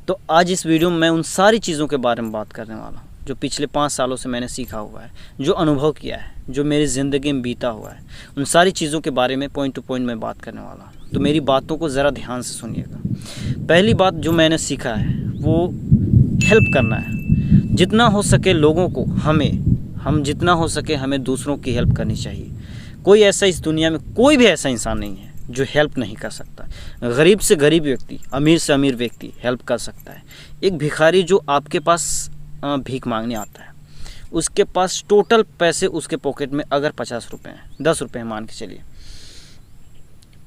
तो आज इस वीडियो में मैं उन सारी चीज़ों के बारे में बात करने वाला हूँ जो पिछले 5 सालों से मैंने सीखा हुआ है, जो अनुभव किया है, जो मेरी ज़िंदगी में बीता हुआ है। उन सारी चीज़ों के बारे में पॉइंट टू पॉइंट मैं बात करने वाला हूँ, तो मेरी बातों को ज़रा ध्यान से सुनिएगा। पहली बात जो मैंने सीखा है वो हेल्प करना है। जितना हो सके लोगों को हम जितना हो सके हमें दूसरों की हेल्प करनी चाहिए। कोई ऐसा इस दुनिया में कोई भी ऐसा इंसान नहीं है जो हेल्प नहीं कर सकता। गरीब से गरीब व्यक्ति, अमीर से अमीर व्यक्ति हेल्प कर सकता है। एक भिखारी जो आपके पास भीख मांगने आता है, उसके पास टोटल पैसे उसके पॉकेट में अगर 50 रुपये हैं, 10 रुपये मान के चलिए,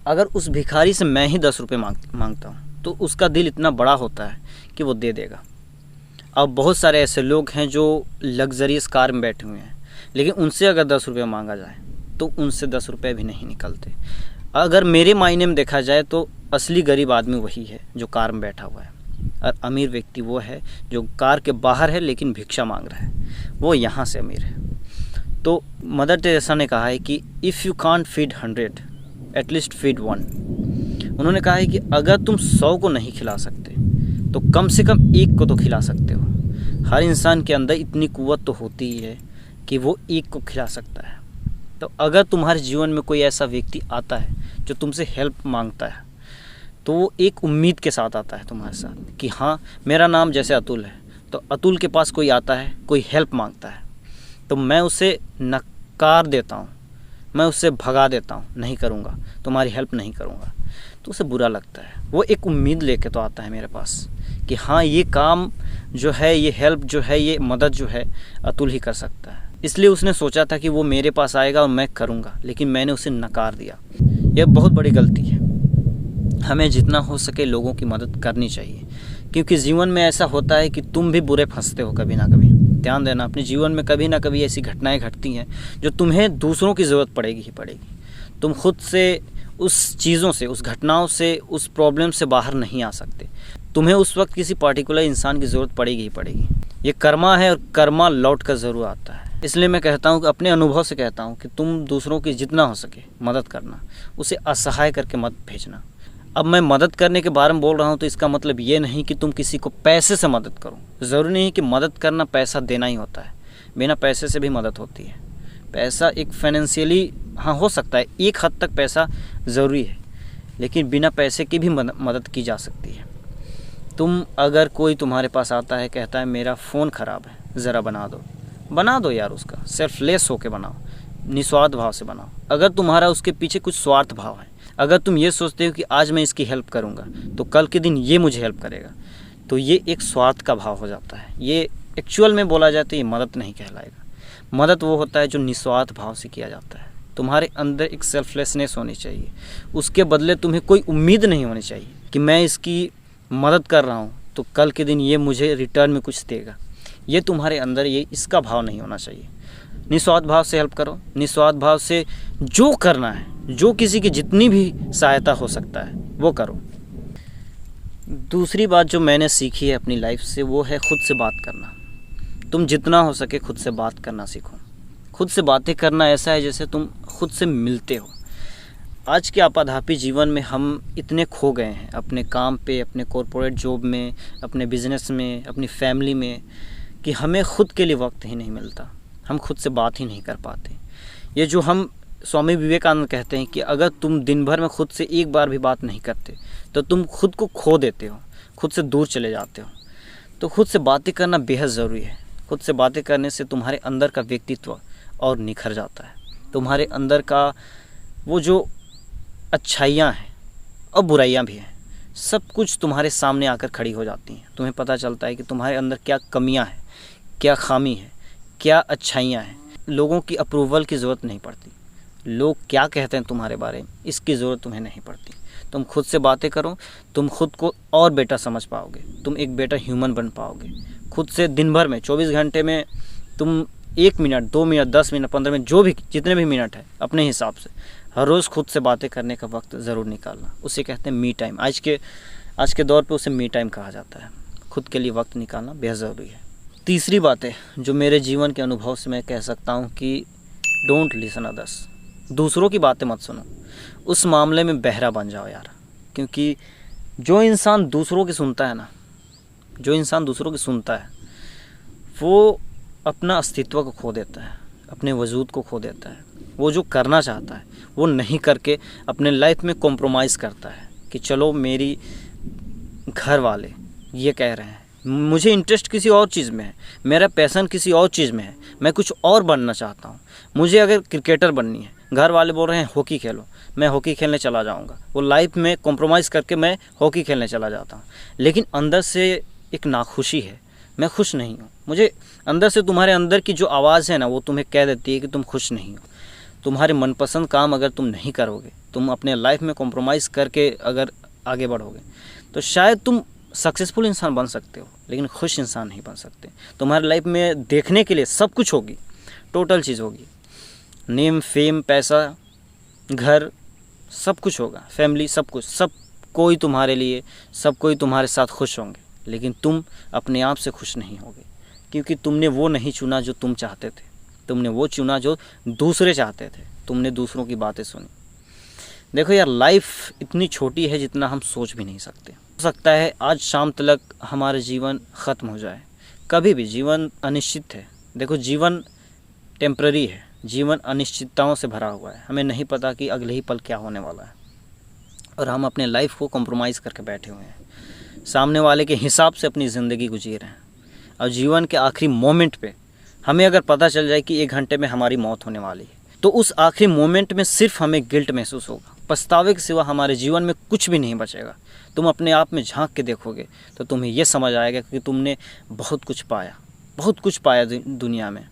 अगर उस भिखारी से मैं ही 10 रुपये मांगता हूँ तो उसका दिल इतना बड़ा होता है कि वो दे देगा। अब बहुत सारे ऐसे लोग हैं जो लग्जरियस कार में बैठे हुए हैं, लेकिन उनसे अगर 10 रुपये मांगा जाए तो उनसे 10 रुपये भी नहीं निकलते। अगर मेरे मायने में देखा जाए तो असली गरीब आदमी वही है जो कार में बैठा हुआ है, और अमीर व्यक्ति वो है जो कार के बाहर है लेकिन भिक्षा मांग रहा है, वो यहाँ से अमीर है। तो मदर टेरेसा ने कहा है कि if you can't feed 100 at least feed 1। उन्होंने कहा है कि अगर तुम 100 को नहीं खिला सकते तो कम से कम 1 को तो खिला सकते हो। हर इंसान के अंदर इतनी कुव्वत तो होती ही है कि वो 1 को खिला सकता है। तो अगर तुम्हारे जीवन में कोई ऐसा व्यक्ति आता है जो तुमसे हेल्प मांगता है, तो वो एक उम्मीद के साथ आता है तुम्हारे साथ कि हाँ, मेरा नाम जैसे अतुल है, तो अतुल के पास कोई आता है, कोई हेल्प मांगता है, तो मैं उसे नकार देता हूँ, मैं उससे भगा देता हूँ, नहीं करूँगा, तुम्हारी हेल्प नहीं करूँगा। तो उसे बुरा लगता है। वो एक उम्मीद लेके तो आता है मेरे पास कि हाँ, ये काम जो है, ये हेल्प जो है, ये मदद जो है अतुल ही कर सकता है। इसलिए उसने सोचा था कि वो मेरे पास आएगा और मैं करूँगा, लेकिन मैंने उसे नकार दिया। यह बहुत बड़ी गलती है। हमें जितना हो सके लोगों की मदद करनी चाहिए, क्योंकि जीवन में ऐसा होता है कि तुम भी बुरे फंसते हो कभी ना कभी। ध्यान देना, अपने जीवन में कभी ना कभी ऐसी घटनाएं घटती हैं जो तुम्हें दूसरों की ज़रूरत पड़ेगी ही पड़ेगी। तुम खुद से उस चीज़ों से, उस घटनाओं से, उस प्रॉब्लम से बाहर नहीं आ सकते। तुम्हें उस वक्त किसी पार्टिकुलर इंसान की ज़रूरत पड़ेगी ही पड़ेगी। ये कर्मा है और कर्मा लौट कर ज़रूर आता है। इसलिए मैं कहता हूँ कि अपने अनुभव से कहता हूँ कि तुम दूसरों की जितना हो सके मदद करना, उसे असहाय करके मत भेजना। अब मैं मदद करने के बारे में बोल रहा हूँ तो इसका मतलब ये नहीं कि तुम किसी को पैसे से मदद करो। ज़रूरी नहीं कि मदद करना पैसा देना ही होता है, बिना पैसे से भी मदद होती है। पैसा एक फाइनेंशियली हाँ हो सकता है, एक हद तक पैसा ज़रूरी है, लेकिन बिना पैसे की भी मदद की जा सकती है। तुम अगर कोई तुम्हारे पास आता है, कहता है मेरा फ़ोन ख़राब है, ज़रा बना दो यार, उसका सेल्फलेस होके बनाओ, निस्वार्थ भाव से बनाओ। अगर तुम्हारा उसके पीछे कुछ स्वार्थ भाव है, अगर तुम ये सोचते हो कि आज मैं इसकी हेल्प करूँगा तो कल के दिन ये मुझे हेल्प करेगा, तो ये एक स्वार्थ का भाव हो जाता है। ये एक्चुअल में बोला जाता है ये मदद नहीं कहलाएगा। मदद वो होता है जो निस्वार्थ भाव से किया जाता है। तुम्हारे अंदर एक सेल्फलेसनेस होनी चाहिए, उसके बदले तुम्हें कोई उम्मीद नहीं होनी चाहिए कि मैं इसकी मदद कर रहा हूँ तो कल के दिन ये मुझे रिटर्न में कुछ देगा। ये तुम्हारे अंदर ये इसका भाव नहीं होना चाहिए। निस्वार्थ भाव से हेल्प करो, निस्वार्थ भाव से जो करना है, जो किसी की जितनी भी सहायता हो सकता है वो करो। दूसरी बात जो मैंने सीखी है अपनी लाइफ से वो है खुद से बात करना। तुम जितना हो सके खुद से बात करना सीखो। खुद से बातें करना ऐसा है जैसे तुम खुद से मिलते हो। आज के आपाधापी जीवन में हम इतने खो गए हैं अपने काम पे, अपने कॉरपोरेट जॉब में, अपने बिजनेस में, अपनी फैमिली में, कि हमें खुद के लिए वक्त ही नहीं मिलता। हम खुद से बात ही नहीं कर पाते। ये जो हम स्वामी विवेकानंद कहते हैं कि अगर तुम दिन भर में खुद से एक बार भी बात नहीं करते तो तुम खुद को खो देते हो, खुद से दूर चले जाते हो। तो खुद से बातें करना बेहद ज़रूरी है। खुद से बातें करने से तुम्हारे अंदर का व्यक्तित्व और निखर जाता है। तुम्हारे अंदर का वो जो अच्छाइयाँ हैं और बुराइयाँ भी हैं, सब कुछ तुम्हारे सामने आकर खड़ी हो जाती हैं। तुम्हें पता चलता है कि तुम्हारे अंदर क्या कमियाँ हैं, क्या खामी है, क्या अच्छाइयाँ हैं। लोगों की अप्रूवल की ज़रूरत नहीं पड़ती। लोग क्या कहते हैं तुम्हारे बारे में, इसकी ज़रूरत तुम्हें नहीं पड़ती। तुम खुद से बातें करो, तुम खुद को और बेटर समझ पाओगे, तुम एक बेटर ह्यूमन बन पाओगे। खुद से दिन भर में 24 घंटे में तुम 1 मिनट, 2 मिनट, 10 मिनट, 15 मिनट, जो भी जितने भी मिनट है अपने हिसाब से हर रोज़ खुद से बातें करने का वक्त ज़रूर निकालना। उसे कहते हैं मी टाइम। आज के दौर पे उसे मी टाइम कहा जाता है। खुद के लिए वक्त निकालना बेहद ज़रूरी है। तीसरी बात है जो मेरे जीवन के अनुभव से मैं कह सकता हूँ कि डोंट लिसन अदर्स। दूसरों की बातें मत सुनो, उस मामले में बहरा बन जाओ यार। क्योंकि जो इंसान दूसरों की सुनता है ना, जो इंसान दूसरों की सुनता है वो अपना अस्तित्व को खो देता है, अपने वजूद को खो देता है। वो जो करना चाहता है वो नहीं करके अपने लाइफ में कॉम्प्रोमाइज़ करता है कि चलो मेरी घर वाले ये कह रहे हैं, मुझे इंटरेस्ट किसी और चीज़ में है, मेरा पैशन किसी और चीज़ में है, मैं कुछ और बनना चाहता हूँ। मुझे अगर क्रिकेटर बननी है, घर वाले बोल रहे हैं हॉकी खेलो, मैं हॉकी खेलने चला जाऊँगा। वो लाइफ में कॉम्प्रोमाइज़ करके मैं हॉकी खेलने चला जाता हूँ, लेकिन अंदर से एक नाखुशी है, मैं खुश नहीं हूँ। मुझे अंदर से तुम्हारे अंदर की जो आवाज़ है ना वो तुम्हें कह देती है कि तुम खुश नहीं हो। तुम्हारे मनपसंद काम अगर तुम नहीं करोगे, तुम अपने लाइफ में कॉम्प्रोमाइज़ करके अगर आगे बढ़ोगे तो शायद तुम सक्सेसफुल इंसान बन सकते हो, लेकिन खुश इंसान नहीं बन सकते। तुम्हारे लाइफ में देखने के लिए सब कुछ होगी, टोटल चीज़ होगी, नेम फेम पैसा घर सब कुछ होगा, फैमिली सब कुछ, सब कोई तुम्हारे लिए, सब कोई तुम्हारे साथ खुश होंगे, लेकिन तुम अपने आप से खुश नहीं होगे, क्योंकि तुमने वो नहीं चुना जो तुम चाहते थे, तुमने वो चुना जो दूसरे चाहते थे, तुमने दूसरों की बातें सुनी। देखो यार, लाइफ इतनी छोटी है जितना हम सोच भी नहीं सकते। हो सकता है आज शाम तक हमारा जीवन ख़त्म हो जाए, कभी भी। जीवन अनिश्चित है। देखो जीवन टेम्पररी है, जीवन अनिश्चितताओं से भरा हुआ है। हमें नहीं पता कि अगले ही पल क्या होने वाला है, और हम अपने लाइफ को कॉम्प्रोमाइज़ करके बैठे हुए हैं, सामने वाले के हिसाब से अपनी ज़िंदगी गुजार रहे हैं। और जीवन के आखिरी मोमेंट पे हमें अगर पता चल जाए कि 1 घंटे में हमारी मौत होने वाली है, तो उस आखिरी मोमेंट में सिर्फ हमें गिल्ट महसूस होगा। पछतावे के सिवा हमारे जीवन में कुछ भी नहीं बचेगा। तुम अपने आप में झांक के देखोगे तो तुम्हें यह समझ आएगा कि तुमने बहुत कुछ पाया, बहुत कुछ पाया दुनिया में।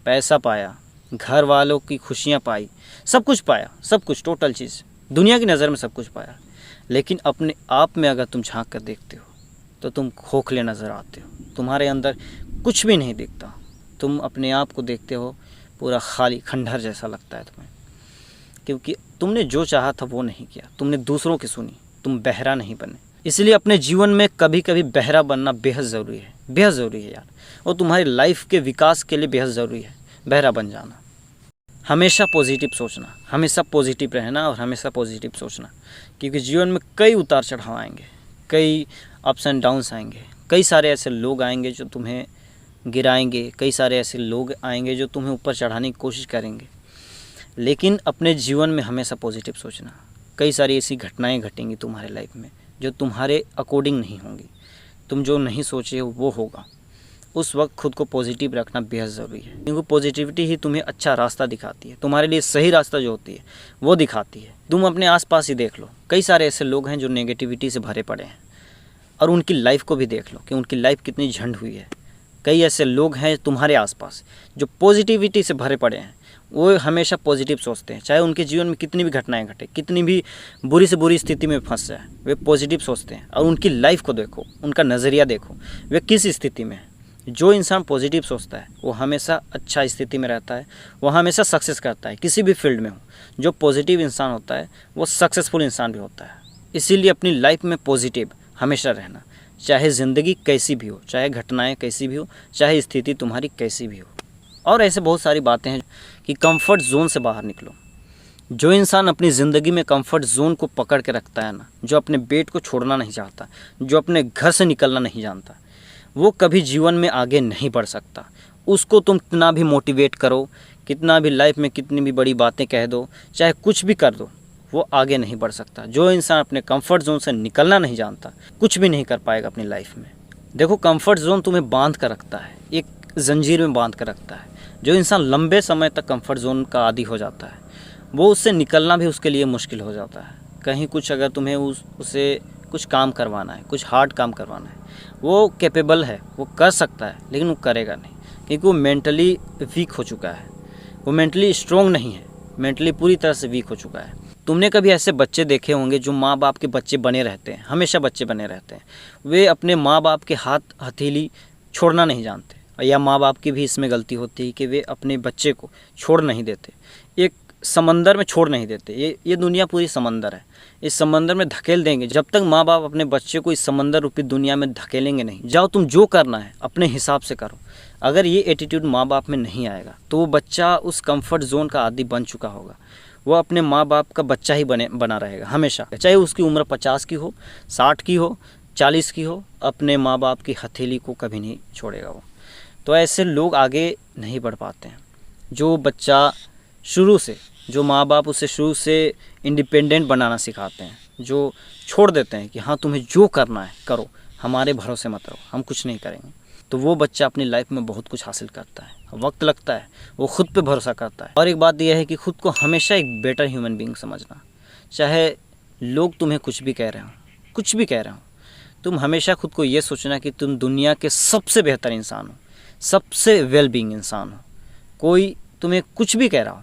पैसा पाया, घर वालों की खुशियाँ पाई, सब कुछ पाया, सब कुछ, टोटल चीज़, दुनिया की नज़र में सब कुछ पाया। लेकिन अपने आप में अगर तुम झांक कर देखते हो तो तुम खोखले नज़र आते हो, तुम्हारे अंदर कुछ भी नहीं दिखता। तुम अपने आप को देखते हो पूरा खाली, खंडहर जैसा लगता है तुम्हें, क्योंकि तुमने जो चाहा था वो नहीं किया, तुमने दूसरों की सुनी, तुम बहरा नहीं बने। इसलिए अपने जीवन में कभी कभी बहरा बनना बेहद ज़रूरी है, बेहद ज़रूरी है यार। और तुम्हारी लाइफ के विकास के लिए बेहद ज़रूरी है बहरा बन जाना। हमेशा पॉजिटिव सोचना, हमेशा पॉजिटिव रहना और हमेशा पॉजिटिव सोचना, क्योंकि जीवन में कई उतार चढ़ाव आएंगे, कई अप्स एंड डाउन्स आएंगे, कई सारे ऐसे लोग आएंगे जो तुम्हें गिराएंगे, कई सारे ऐसे लोग आएंगे जो तुम्हें ऊपर चढ़ाने की कोशिश करेंगे। लेकिन अपने जीवन में हमेशा पॉजिटिव सोचना। कई सारी ऐसी घटनाएं घटेंगी तुम्हारे लाइफ में जो तुम्हारे अकॉर्डिंग नहीं होंगी, तुम जो नहीं सोचे हो वो होगा। उस वक्त खुद को पॉजिटिव रखना बेहद ज़रूरी है, क्योंकि पॉजिटिविटी ही तुम्हें अच्छा रास्ता दिखाती है, तुम्हारे लिए सही रास्ता जो होती है वो दिखाती है। तुम अपने आसपास ही देख लो, कई सारे ऐसे लोग हैं जो नेगेटिविटी से भरे पड़े हैं, और उनकी लाइफ को भी देख लो कि उनकी लाइफ कितनी झंड हुई है। कई ऐसे लोग हैं तुम्हारे आसपास जो पॉजिटिविटी से भरे पड़े हैं, वो हमेशा पॉजिटिव सोचते हैं, चाहे उनके जीवन में कितनी भी घटनाएं घटे, कितनी भी बुरी से बुरी स्थिति में फंस जाए, वे पॉजिटिव सोचते हैं। और उनकी लाइफ को देखो, उनका नज़रिया देखो, वे किस स्थिति में है। जो इंसान पॉजिटिव सोचता है वो हमेशा अच्छा स्थिति में रहता है, वो हमेशा सक्सेस करता है, किसी भी फील्ड में हो। जो पॉजिटिव इंसान होता है वो सक्सेसफुल इंसान भी होता है। इसीलिए अपनी लाइफ में पॉजिटिव हमेशा रहना, चाहे ज़िंदगी कैसी भी हो, चाहे घटनाएं कैसी भी हो, चाहे स्थिति तुम्हारी कैसी भी हो। और ऐसे बहुत सारी बातें हैं कि कंफर्ट जोन से बाहर निकलो। जो इंसान अपनी ज़िंदगी में कंफर्ट जोन को पकड़ के रखता है ना, जो अपने बेड को छोड़ना नहीं चाहता, जो अपने घर से निकलना नहीं जानता, वो कभी जीवन में आगे नहीं बढ़ सकता। उसको तुम कितना भी मोटिवेट करो, कितना भी लाइफ में कितनी भी बड़ी बातें कह दो, चाहे कुछ भी कर दो, वो आगे नहीं बढ़ सकता। जो इंसान अपने कंफर्ट जोन से निकलना नहीं जानता कुछ भी नहीं कर पाएगा अपनी लाइफ में। देखो, कंफर्ट जोन तुम्हें बांध कर रखता है, एक जंजीर में बांध कर रखता है। जो इंसान लंबे समय तक कंफर्ट जोन का आदी हो जाता है वो उससे निकलना भी उसके लिए मुश्किल हो जाता है। कहीं कुछ अगर तुम्हें उसे कुछ काम करवाना है, कुछ हार्ड काम करवाना है, वो कैपेबल है, वो कर सकता है, लेकिन वो करेगा नहीं, क्योंकि वो मेंटली वीक हो चुका है, वो मेंटली स्ट्रॉन्ग नहीं है, मेंटली पूरी तरह से वीक हो चुका है। तुमने कभी ऐसे बच्चे देखे होंगे जो माँ बाप के बच्चे बने रहते हैं, हमेशा बच्चे बने रहते हैं। वे अपने माँ बाप के हाथ हथेली छोड़ना नहीं जानते, या माँ बाप की भी इसमें गलती होती है कि वे अपने बच्चे को छोड़ नहीं देते, एक समंदर में छोड़ नहीं देते। ये दुनिया पूरी समंदर है, इस समंदर में धकेल देंगे। जब तक माँ बाप अपने बच्चे को इस समंदर रूपी दुनिया में धकेलेंगे नहीं, जाओ तुम जो करना है अपने हिसाब से करो। अगर ये एटीट्यूड माँ बाप में नहीं आएगा तो वो बच्चा उस कंफर्ट जोन का आदी बन चुका होगा, वो अपने माँ बाप का बच्चा ही बना रहेगा हमेशा, चाहे उसकी उम्र 50 की हो, 60 की हो, 40 की हो, अपने माँ बाप की हथेली को कभी नहीं छोड़ेगा वो। तो ऐसे लोग आगे नहीं बढ़ पाते हैं। जो बच्चा शुरू से, जो माँ बाप उसे शुरू से इंडिपेंडेंट बनाना सिखाते हैं, जो छोड़ देते हैं कि हाँ तुम्हें जो करना है करो, हमारे भरोसे मत रहो, हम कुछ नहीं करेंगे, तो वो बच्चा अपनी लाइफ में बहुत कुछ हासिल करता है। वक्त लगता है, वो खुद पे भरोसा करता है। और एक बात यह है कि खुद को हमेशा एक बेटर ह्यूमन बीइंग समझना। चाहे लोग तुम्हें कुछ भी कह रहे हो, कुछ भी कह रहे हो, तुम हमेशा खुद को ये सोचना कि तुम दुनिया के सबसे बेहतर इंसान हो, सबसे वेल बीइंग इंसान हो। कोई तुम्हें कुछ भी कह रहा हो,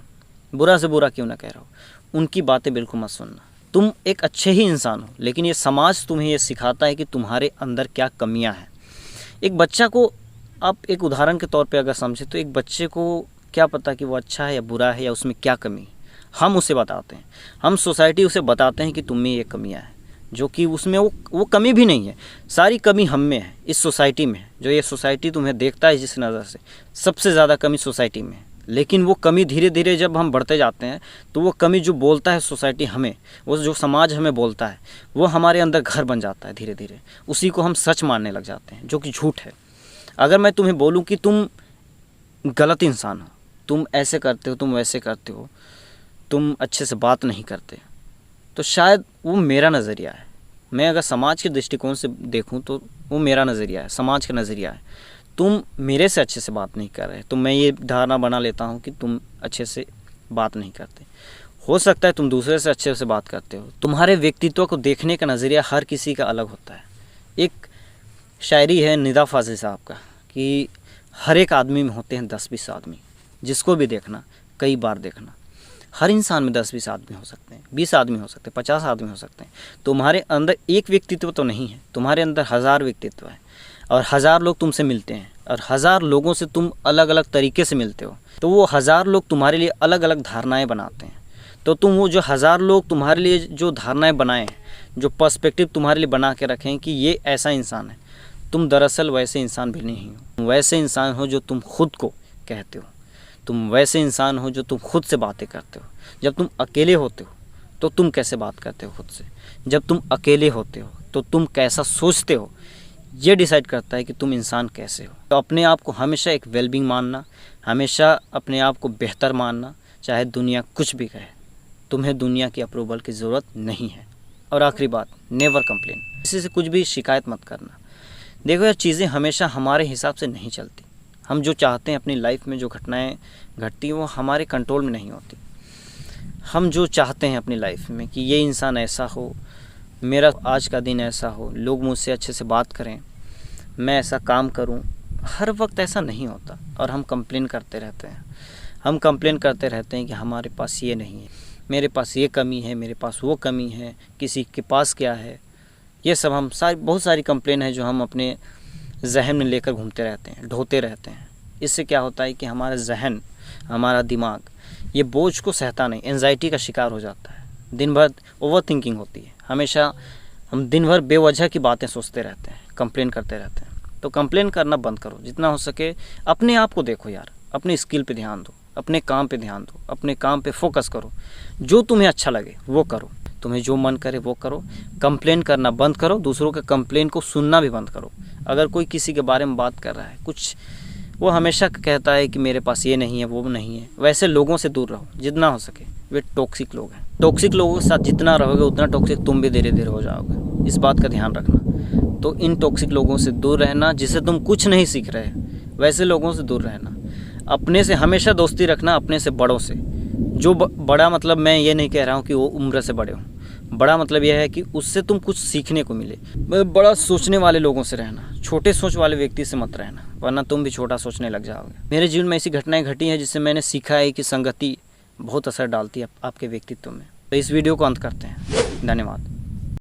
बुरा से बुरा क्यों ना कह रहा हो, उनकी बातें बिल्कुल मत सुनना। तुम एक अच्छे ही इंसान हो, लेकिन ये समाज तुम्हें ये सिखाता है कि तुम्हारे अंदर क्या कमियां हैं। एक बच्चा को आप एक उदाहरण के तौर पे अगर समझे, तो एक बच्चे को क्या पता कि वो अच्छा है या बुरा है या उसमें क्या कमी है। हम उसे बताते हैं, हम सोसाइटी उसे बताते हैं कि तुम में ये कमियां हैं, जो कि उसमें वो कमी भी नहीं है। सारी कमी हम में है, इस सोसाइटी में है। जो ये सोसाइटी तुम्हें देखता है जिस नज़र से, सबसे ज़्यादा कमी सोसाइटी में है। लेकिन वो कमी धीरे धीरे जब हम बढ़ते जाते हैं, तो वो कमी जो बोलता है सोसाइटी हमें, वो जो समाज हमें बोलता है, वो हमारे अंदर घर बन जाता है धीरे धीरे। उसी को हम सच मानने लग जाते हैं, जो कि झूठ है। अगर मैं तुम्हें बोलूं कि तुम गलत इंसान हो, तुम ऐसे करते हो, तुम वैसे करते हो, तुम अच्छे से बात नहीं करते, तो शायद वो मेरा नज़रिया है। मैं अगर समाज के दृष्टिकोण से देखूं तो वो मेरा नज़रिया है, समाज का नज़रिया है। तुम मेरे से अच्छे से बात नहीं कर रहे, तो मैं ये धारणा बना लेता हूँ कि तुम अच्छे से बात नहीं करते। हो सकता है तुम दूसरे से अच्छे से बात करते हो। तुम्हारे व्यक्तित्व को देखने का नज़रिया हर किसी का अलग होता है। एक शायरी है निदा फाजिल साहब का कि हर एक आदमी में होते हैं 10-20 आदमी, जिसको भी देखना कई बार देखना। हर इंसान में 10-20 आदमी हो सकते हैं, 20 आदमी हो सकते हैं, 50 आदमी हो सकते हैं। तुम्हारे अंदर एक व्यक्तित्व तो नहीं है, तुम्हारे अंदर 1000 व्यक्तित्व है। और 1000 लोग तुमसे मिलते हैं, और 1000 लोगों से तुम अलग अलग तरीके से मिलते हो, तो वो 1000 लोग तुम्हारे लिए अलग अलग धारणाएं बनाते हैं। तो तुम वो जो 1000 लोग तुम्हारे लिए जो धारणाएं बनाए हैं, जो पर्सपेक्टिव तुम्हारे लिए बना के रखें कि ये ऐसा इंसान है, तुम दरअसल वैसे इंसान भी नहीं हो। वैसे इंसान हो जो तुम खुद को कहते हो, तुम वैसे इंसान हो जो तुम खुद से बातें करते हो। जब तुम अकेले होते हो तो तुम कैसे बात करते हो खुद से, जब तुम अकेले होते हो तो तुम कैसा सोचते हो, ये डिसाइड करता है कि तुम इंसान कैसे हो। तो अपने आप को हमेशा एक वेलबींग मानना, हमेशा अपने आप को बेहतर मानना, चाहे दुनिया कुछ भी कहे, तुम्हें दुनिया की अप्रूवल की ज़रूरत नहीं है। और आखिरी बात, नेवर कंप्लेन, किसी से कुछ भी शिकायत मत करना। देखो यार, चीज़ें हमेशा हमारे हिसाब से नहीं चलती। हम जो चाहते हैं अपनी लाइफ में, जो घटनाएं घटती हैं, वो हमारे कंट्रोल में नहीं होती। हम जो चाहते हैं अपनी लाइफ में कि ये इंसान ऐसा हो, मेरा आज का दिन ऐसा हो, लोग मुझसे अच्छे से बात करें, मैं ऐसा काम करूं, हर वक्त ऐसा नहीं होता। और हम कंप्लेन करते रहते हैं, हम कंप्लेन करते रहते हैं कि हमारे पास ये नहीं है, मेरे पास ये कमी है, मेरे पास वो कमी है, किसी के पास क्या है। ये सब हम बहुत सारी कंप्लेन है जो हम अपने जहन में लेकर घूमते रहते हैं, ढोते रहते हैं। इससे क्या होता है कि हमारा जहन, हमारा दिमाग ये बोझ को सहता नहीं, एंजाइटी का शिकार हो जाता है। दिन भर ओवर थिंकिंग होती है, हमेशा हम दिन भर बेवजह की बातें सोचते रहते हैं, कंप्लेन करते रहते हैं। तो कंप्लेन करना बंद करो, जितना हो सके अपने आप को देखो यार, अपने स्किल पे ध्यान दो, अपने काम पे ध्यान दो, अपने काम पे फोकस करो, जो तुम्हें अच्छा लगे वो करो, तुम्हें जो मन करे वो करो। कंप्लेन करना बंद करो, दूसरों के कंप्लेन को सुनना भी बंद करो। अगर कोई किसी के बारे में बात कर रहा है कुछ, वो हमेशा कहता है कि मेरे पास ये नहीं है, वो नहीं है, वैसे लोगों से दूर रहो जितना हो सके। वे टॉक्सिक लोग हैं। टॉक्सिक लोगों के साथ जितना रहोगे उतना टॉक्सिक तुम भी धीरे धीरे हो जाओगे, इस बात का ध्यान रखना। तो इन टॉक्सिक लोगों से दूर रहना, जिससे तुम कुछ नहीं सीख रहे, वैसे लोगों से दूर रहना। अपने से हमेशा दोस्ती रखना, अपने से बड़ों से। जो बड़ा मतलब मैं ये नहीं कह रहा हूँ कि वो उम्र से बड़े हों, बड़ा मतलब यह है कि उससे तुम कुछ सीखने को मिले। बड़ा सोचने वाले लोगों से रहना, छोटे सोच वाले व्यक्ति से मत रहना, वरना तुम भी छोटा सोचने लग जाओगे। मेरे जीवन में ऐसी घटनाएं घटी हैं जिससे मैंने सीखा है कि संगति बहुत असर डालती है आपके व्यक्तित्व में। तो इस वीडियो को अंत करते हैं। धन्यवाद।